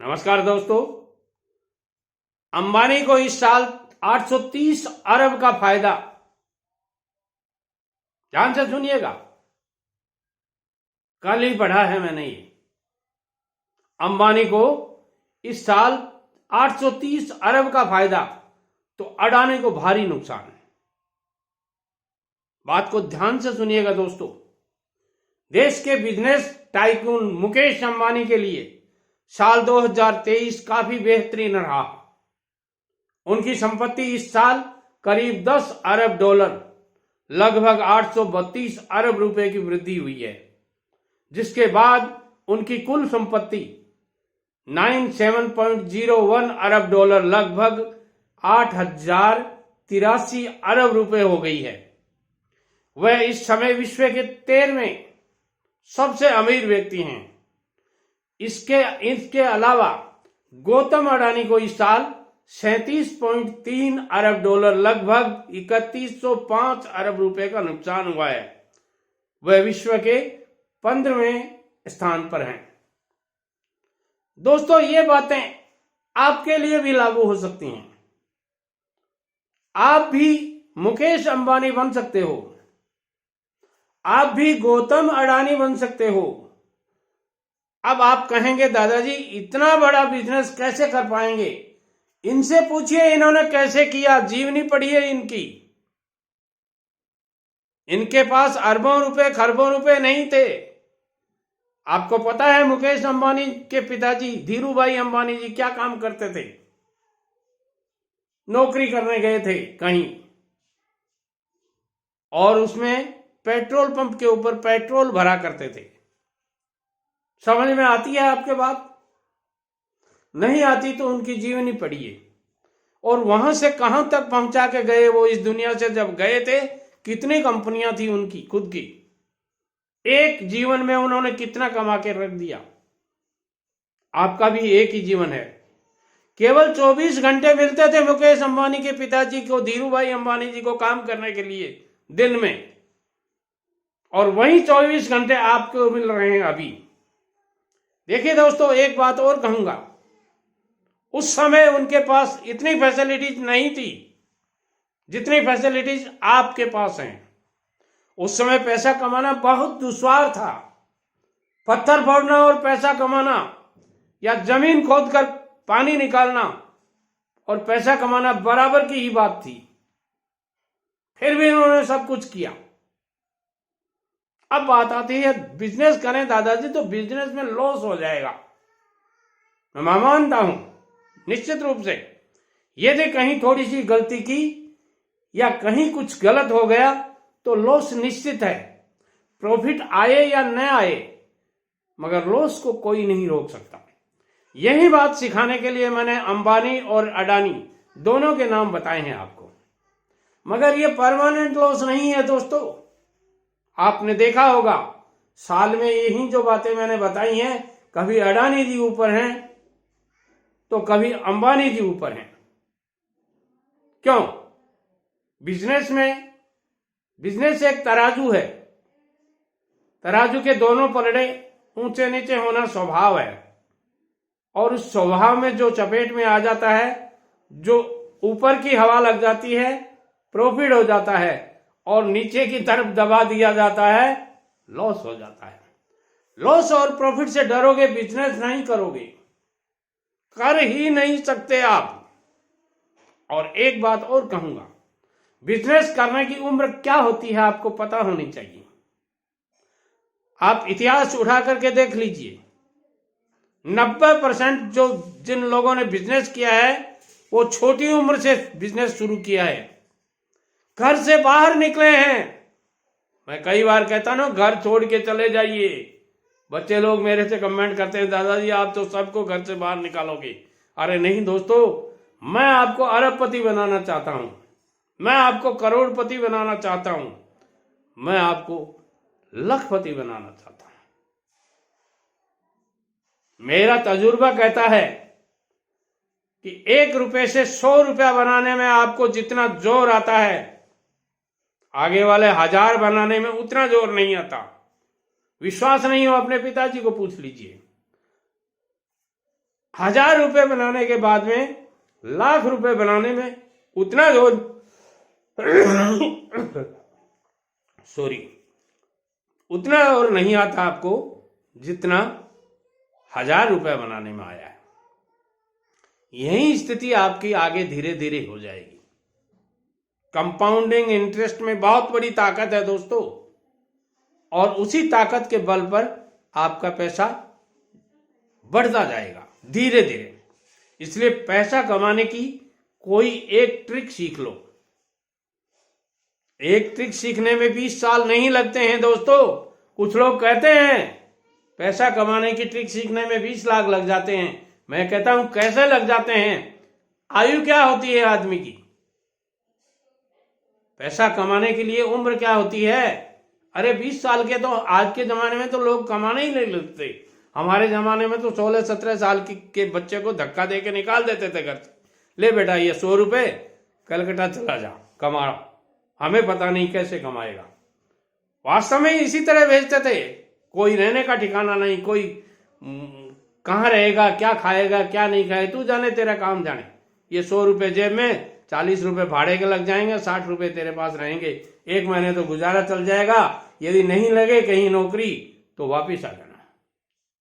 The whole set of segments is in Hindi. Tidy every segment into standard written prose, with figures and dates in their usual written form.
नमस्कार दोस्तों। अंबानी को इस साल 830 अरब का फायदा, ध्यान से सुनिएगा, कल ही पढ़ा है मैंने ये। अंबानी को इस साल 830 अरब का फायदा, तो अडानी को भारी नुकसान है। बात को ध्यान से सुनिएगा दोस्तों। देश के बिजनेस टाइकून मुकेश अंबानी के लिए साल 2023 काफी बेहतरीन रहा। उनकी संपत्ति इस साल करीब 10 अरब डॉलर, लगभग 832 अरब रुपए की वृद्धि हुई है, जिसके बाद उनकी कुल संपत्ति 97.01 अरब डॉलर, लगभग 8083 अरब रुपए हो गई है। वह इस समय विश्व के 13वें सबसे अमीर व्यक्ति हैं। इसके अलावा गौतम अडानी को इस साल 37.3 अरब डॉलर, लगभग 3105 अरब रुपए का नुकसान हुआ है। वह विश्व के 15वें स्थान पर हैं। दोस्तों, ये बातें आपके लिए भी लागू हो सकती हैं। आप भी मुकेश अंबानी बन सकते हो, आप भी गौतम अडानी बन सकते हो। अब आप कहेंगे दादाजी इतना बड़ा बिजनेस कैसे कर पाएंगे? इनसे पूछिए इन्होंने कैसे किया, जीवनी पढ़िए इनकी। इनके पास अरबों रुपए खरबों रुपए नहीं थे। आपको पता है मुकेश अंबानी के पिताजी धीरूभाई अंबानी जी क्या काम करते थे? नौकरी करने गए थे कहीं, और उसमें पेट्रोल पंप के ऊपर पेट्रोल भरा करते थे। समझ में आती है आपके बात? नहीं आती तो उनकी जीवनी पढ़िए। और वहां से कहां तक पहुंचा के गए वो इस दुनिया से। जब गए थे कितनी कंपनियां थी उनकी खुद की। एक जीवन में उन्होंने कितना कमा के रख दिया। आपका भी एक ही जीवन है। केवल 24 घंटे मिलते थे मुकेश अंबानी के पिताजी को, धीरूभाई अंबानी जी को काम करने के लिए दिन में, और वही 24 घंटे आपको मिल रहे हैं अभी। देखिए दोस्तों, एक बात और कहूंगा, उस समय उनके पास इतनी फैसिलिटीज नहीं थी जितनी फैसिलिटीज आपके पास हैं। उस समय पैसा कमाना बहुत दुश्वार था। पत्थर फोड़ना और पैसा कमाना, या जमीन खोदकर पानी निकालना और पैसा कमाना बराबर की ही बात थी। फिर भी उन्होंने सब कुछ किया। अब बात आती है बिजनेस करें दादाजी तो बिजनेस में लॉस हो जाएगा। मैं मानता हूं निश्चित रूप से, यदि कहीं थोड़ी सी गलती की या कहीं कुछ गलत हो गया तो लॉस निश्चित है। प्रॉफिट आए या न आए, मगर लॉस को कोई नहीं रोक सकता। यही बात सिखाने के लिए मैंने अंबानी और अडानी दोनों के नाम बताए हैं आपको। मगर ये परमानेंट लॉस नहीं है दोस्तों। आपने देखा होगा साल में यही जो बातें मैंने बताई हैं, कभी अडानी जी ऊपर हैं तो कभी अंबानी जी ऊपर हैं। क्यों? बिजनेस एक तराजू है। तराजू के दोनों पलड़े ऊंचे नीचे होना स्वभाव है, और उस स्वभाव में जो चपेट में आ जाता है, जो ऊपर की हवा लग जाती है, प्रॉफिट हो जाता है, और नीचे की तरफ दबा दिया जाता है, लॉस हो जाता है। लॉस और प्रॉफिट से डरोगे, बिजनेस नहीं करोगे, कर ही नहीं सकते आप। और एक बात और कहूंगा, बिजनेस करने की उम्र क्या होती है आपको पता होनी चाहिए। आप इतिहास उठा करके देख लीजिए, 90% जिन लोगों ने बिजनेस किया है वो छोटी उम्र से बिजनेस शुरू किया है, घर से बाहर निकले हैं। मैं कई बार कहता ना, घर छोड़ के चले जाइए। बच्चे लोग मेरे से कमेंट करते हैं दादाजी आप तो सबको घर से बाहर निकालोगे। अरे नहीं दोस्तों, मैं आपको अरबपति बनाना चाहता हूं, मैं आपको करोड़पति बनाना चाहता हूं, मैं आपको लखपति बनाना चाहता हूं। मेरा तजुर्बा कहता है कि 1 रुपए से 100 रुपया बनाने में आपको जितना जोर आता है, आगे वाले 1000 बनाने में उतना जोर नहीं आता। विश्वास नहीं हो अपने पिताजी को पूछ लीजिए। 1000 रुपए बनाने के बाद में लाख रुपए बनाने में उतना जो सॉरी उतना और नहीं आता आपको जितना 1000 रुपए बनाने में आया है। यही स्थिति आपकी आगे धीरे धीरे हो जाएगी। कंपाउंडिंग इंटरेस्ट में बहुत बड़ी ताकत है दोस्तों, और उसी ताकत के बल पर आपका पैसा बढ़ता जाएगा धीरे धीरे। इसलिए पैसा कमाने की कोई एक ट्रिक सीख लो। एक ट्रिक सीखने में 20 साल नहीं लगते हैं दोस्तों। कुछ लोग कहते हैं पैसा कमाने की ट्रिक सीखने में 20 लाख लग जाते हैं। मैं कहता हूं कैसे लग जाते हैं? आयु क्या होती है आदमी की? पैसा कमाने के लिए उम्र क्या होती है? अरे 20 साल के तो आज के जमाने में तो लोग कमाने ही नहीं लगते। हमारे जमाने में तो 16-17 साल के बच्चे को धक्का दे के निकाल देते थे घर से। ले बेटा ये 100 रुपए, कलकत्ता चला जा कमा, हमें पता नहीं कैसे कमाएगा। वास्तव में इसी तरह भेजते थे। कोई रहने का ठिकाना नहीं, कोई कहाँ रहेगा, क्या खाएगा, क्या नहीं खाए, तू जाने, तेरा काम जाने। ये 100 रुपए जेब में, 40 रुपए भाड़े के लग जाएंगे, 60 रुपए तेरे पास रहेंगे। 1 महीने तो गुजारा चल जाएगा। यदि नहीं लगे कहीं नौकरी तो वापिस आ जाना।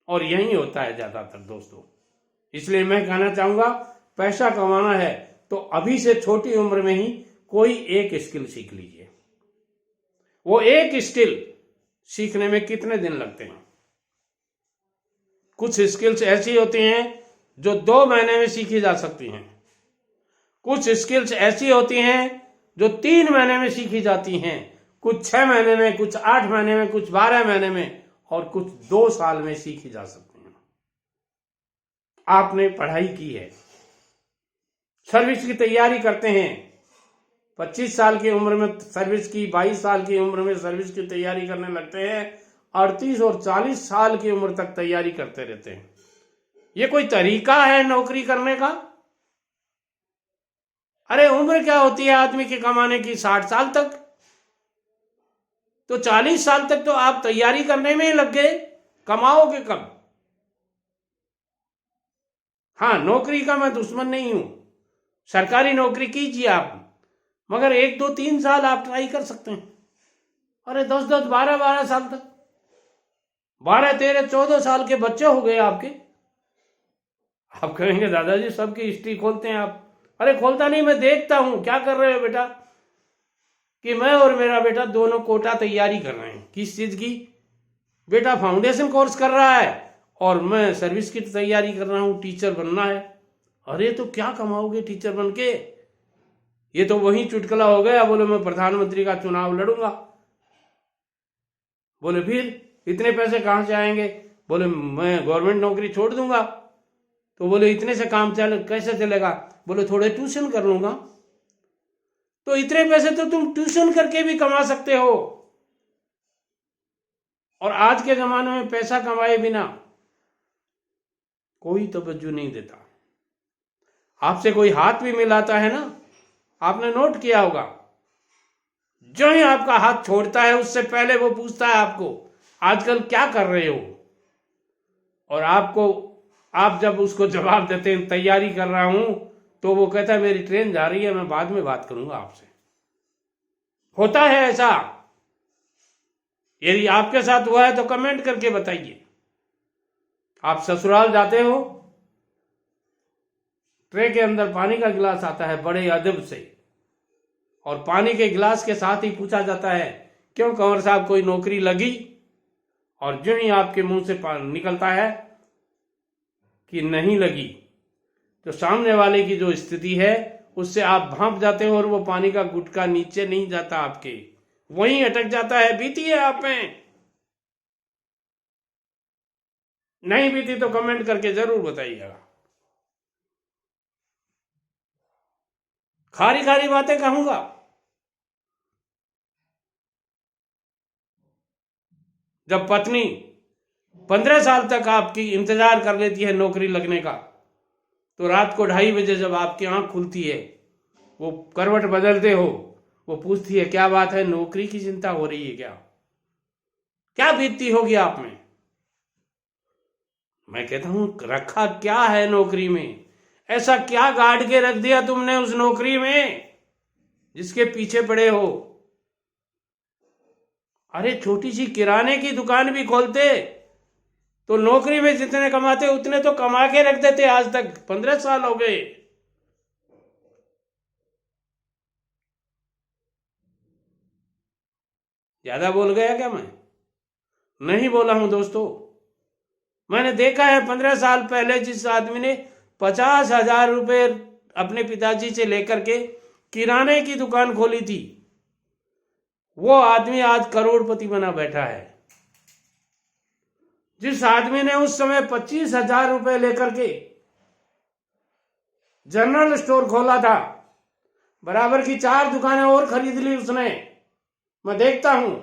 और यही होता है ज्यादातर दोस्तों। इसलिए मैं कहना चाहूंगा पैसा कमाना है तो अभी से छोटी उम्र में ही कोई एक स्किल सीख लीजिए। वो एक स्किल सीखने में कितने दिन लगते हैं? कुछ स्किल्स ऐसी होती हैं जो 2 महीने में सीखी जा सकती हैं। कुछ स्किल्स ऐसी होती हैं जो 3 महीने में सीखी जाती हैं। कुछ 6 महीने में, कुछ 8 महीने में, कुछ 12 महीने में, और कुछ 2 साल में सीखी जा सकती हैं। आपने पढ़ाई की है, सर्विस की तैयारी करते हैं, 25 साल की उम्र में सर्विस की, 22 साल की उम्र में सर्विस की तैयारी करने लगते हैं, 38 और 40 साल की उम्र तक तैयारी करते रहते हैं। ये कोई तरीका है नौकरी करने का? अरे उम्र क्या होती है आदमी की कमाने की? 60 साल तक। तो 40 साल तक तो आप तैयारी करने में ही लग गए, कमाओगे कब? हाँ, नौकरी का मैं दुश्मन नहीं हूं, सरकारी नौकरी कीजिए आप, मगर 1, 2, 3 साल आप ट्राई कर सकते हैं। अरे 10-10, 12-12 साल तक, 12, 13, 14 साल के बच्चे हो गए आपके। आप कहेंगे दादाजी सबकी हिस्ट्री खोलते हैं आप। अरे खोलता नहीं, मैं देखता हूं क्या कर रहे हो बेटा। कि मैं और मेरा बेटा दोनों कोटा तैयारी कर रहे हैं। किस चीज की? बेटा फाउंडेशन कोर्स कर रहा है और मैं सर्विस की तैयारी कर रहा हूं, टीचर बनना है। अरे तो क्या कमाओगे टीचर बन के? ये तो वही चुटकुला हो गया। बोले मैं प्रधानमंत्री का चुनाव लड़ूंगा। बोले फिर इतने पैसे कहां से आएंगे? बोले मैं गवर्नमेंट नौकरी छोड़ दूंगा। तो बोले इतने से काम कैसे चलेगा? बोले थोड़े ट्यूशन कर लूंगा। तो इतने पैसे तो तुम ट्यूशन करके भी कमा सकते हो। और आज के जमाने में पैसा कमाए बिना कोई तवज्जो नहीं देता। आपसे कोई हाथ भी मिलाता है ना, आपने नोट किया होगा, जो ही आपका हाथ छोड़ता है उससे पहले वो पूछता है आपको आजकल क्या कर रहे हो। और आप जब उसको जवाब देते हैं तैयारी कर रहा हूं, तो वो कहता है मेरी ट्रेन जा रही है, मैं बाद में बात करूंगा आपसे। होता है ऐसा? यदि आपके साथ हुआ है तो कमेंट करके बताइए। आप ससुराल जाते हो, ट्रे के अंदर पानी का गिलास आता है बड़े अदब से, और पानी के गिलास के साथ ही पूछा जाता है क्यों कंवर साहब कोई नौकरी लगी? और जो ही आपके मुंह से निकलता है कि नहीं लगी, तो सामने वाले की जो स्थिति है उससे आप भांप जाते हो और वो पानी का गुटका नीचे नहीं जाता, आपके वहीं अटक जाता है। बीती है आप में? नहीं बीती तो कमेंट करके जरूर बताइएगा। खारी खारी बातें कहूंगा। जब पत्नी 15 साल तक आपकी इंतजार कर लेती है नौकरी लगने का, तो रात को 2:30 बजे जब आपकी आंख खुलती है, वो करवट बदलते हो, वो पूछती है क्या बात है, नौकरी की चिंता हो रही है क्या? क्या बीतती होगी आप में? मैं कहता हूं रखा क्या है नौकरी में, ऐसा क्या गाड़ के रख दिया तुमने उस नौकरी में जिसके पीछे पड़े हो। अरे छोटी सी किराने की दुकान भी खोलते तो नौकरी में जितने कमाते उतने तो कमा के रख देते। आज तक 15 साल हो गए। ज्यादा बोल गया क्या मैं? नहीं बोला हूं दोस्तों। मैंने देखा है 15 साल पहले जिस आदमी ने 50,000 रुपए अपने पिताजी से लेकर के किराने की दुकान खोली थी, वो आदमी आज करोड़पति बना बैठा है। जिस आदमी ने उस समय 25,000 रुपए लेकर के जनरल स्टोर खोला था, बराबर की 4 दुकानें और खरीद ली उसने। मैं देखता हूं।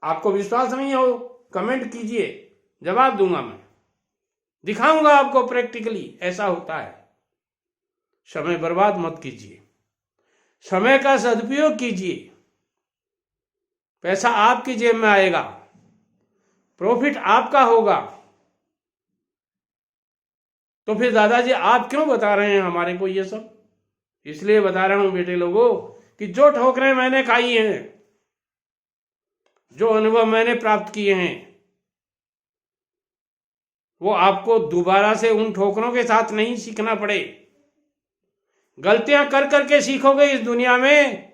आपको विश्वास नहीं हो कमेंट कीजिए, जवाब दूंगा मैं, दिखाऊंगा आपको प्रैक्टिकली ऐसा होता है। समय बर्बाद मत कीजिए, समय का सदुपयोग कीजिए। पैसा आपकी जेब में आएगा, प्रॉफिट आपका होगा। तो फिर दादाजी आप क्यों बता रहे हैं हमारे को ये सब? इसलिए बता रहा हूं बेटे लोगों कि जो ठोकरें मैंने खाई हैं, जो अनुभव मैंने प्राप्त किए हैं, वो आपको दोबारा से उन ठोकरों के साथ नहीं सीखना पड़े। गलतियां कर करके सीखोगे इस दुनिया में,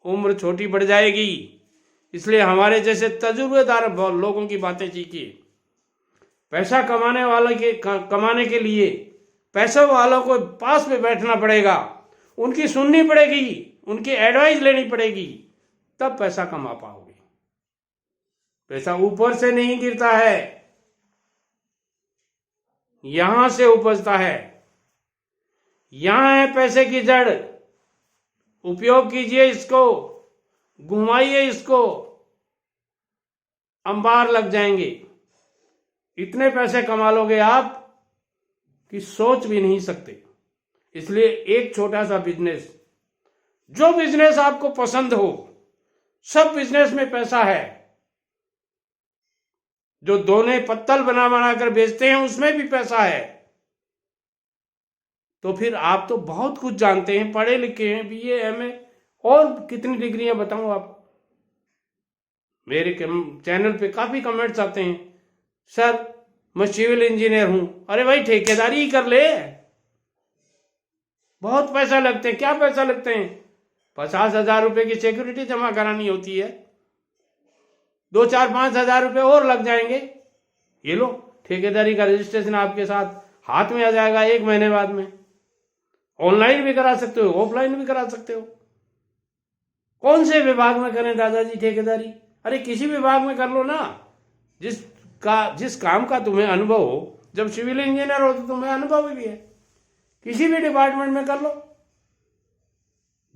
उम्र छोटी बढ़ जाएगी। इसलिए हमारे जैसे तजुर्बेदार लोगों की बातें सीखिए। पैसा कमाने के लिए पैसे वालों को पास में बैठना पड़ेगा, उनकी सुननी पड़ेगी, उनकी एडवाइस लेनी पड़ेगी, तब पैसा कमा पाओगे। पैसा ऊपर से नहीं गिरता है, यहां से उपजता है। यहां है पैसे की जड़। उपयोग कीजिए इसको, घुमाइए इसको, अंबार लग जाएंगे। इतने पैसे कमा लोगे आप कि सोच भी नहीं सकते। इसलिए एक छोटा सा बिजनेस, जो बिजनेस आपको पसंद हो, सब बिजनेस में पैसा है। जो दोने पत्तल बना बना कर बेचते हैं उसमें भी पैसा है। तो फिर आप तो बहुत कुछ जानते हैं, पढ़े लिखे हैं, BA MA और कितनी डिग्रियां बताऊं आपको। मेरे चैनल पे काफी कमेंट्स आते हैं, सर मैं सिविल इंजीनियर हूं। अरे भाई ठेकेदारी ही कर ले, बहुत पैसा लगते हैं। क्या पैसा लगते हैं? 50,000 रुपए की सिक्योरिटी जमा करानी होती है, 2, 4, 5,000 रुपए और लग जाएंगे। ये लो ठेकेदारी का रजिस्ट्रेशन आपके साथ हाथ में आ जाएगा 1 महीने बाद में। ऑनलाइन भी करा सकते हो, ऑफलाइन भी करा सकते हो। कौन से विभाग में करें दादाजी ठेकेदारी? अरे किसी विभाग में कर लो ना, जिस काम का तुम्हें अनुभव हो। जब सिविल इंजीनियर हो तो तुम्हें अनुभव भी है, किसी भी डिपार्टमेंट में कर लो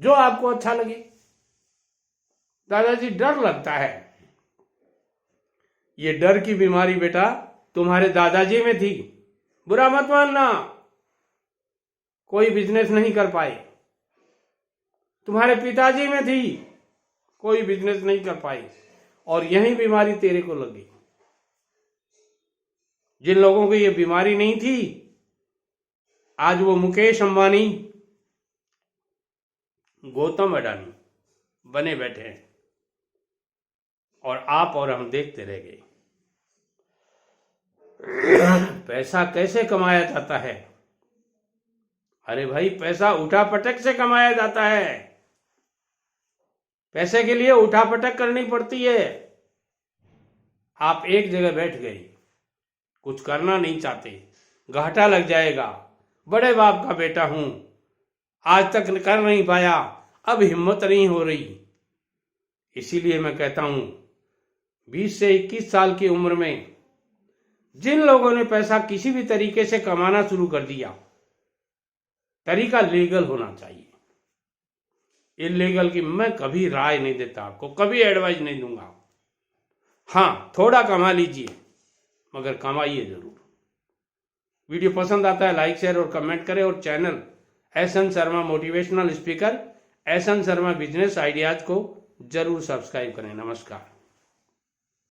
जो आपको अच्छा लगे। दादाजी डर लगता है, ये डर की बीमारी बेटा तुम्हारे दादाजी में थी। बुरा मत मानना, कोई बिजनेस नहीं कर पाए। तुम्हारे पिताजी में थी, कोई बिजनेस नहीं कर पाए, और यही बीमारी तेरे को लगी। जिन लोगों को ये बीमारी नहीं थी, आज वो मुकेश अंबानी, गौतम अडानी बने बैठे हैं, और आप और हम देखते रह गए। पैसा कैसे कमाया जाता है? अरे भाई पैसा उठापटक से कमाया जाता है। पैसे के लिए उठापटक करनी पड़ती है। आप एक जगह बैठ गए, कुछ करना नहीं चाहते, घाटा लग जाएगा, बड़े बाप का बेटा हूं, आज तक कर नहीं पाया, अब हिम्मत नहीं हो रही। इसीलिए मैं कहता हूं 20 से 21 साल की उम्र में जिन लोगों ने पैसा किसी भी तरीके से कमाना शुरू कर दिया, तरीका लीगल होना चाहिए। इलीगल की मैं कभी राय नहीं देता, आपको कभी एडवाइस नहीं दूंगा। हाँ थोड़ा कमा लीजिए, मगर कमाइए जरूर। वीडियो पसंद आता है लाइक शेयर और कमेंट करें, और channel SN Sharma motivational speaker, SN Sharma business ideas को जरूर सब्सक्राइब करें। नमस्कार।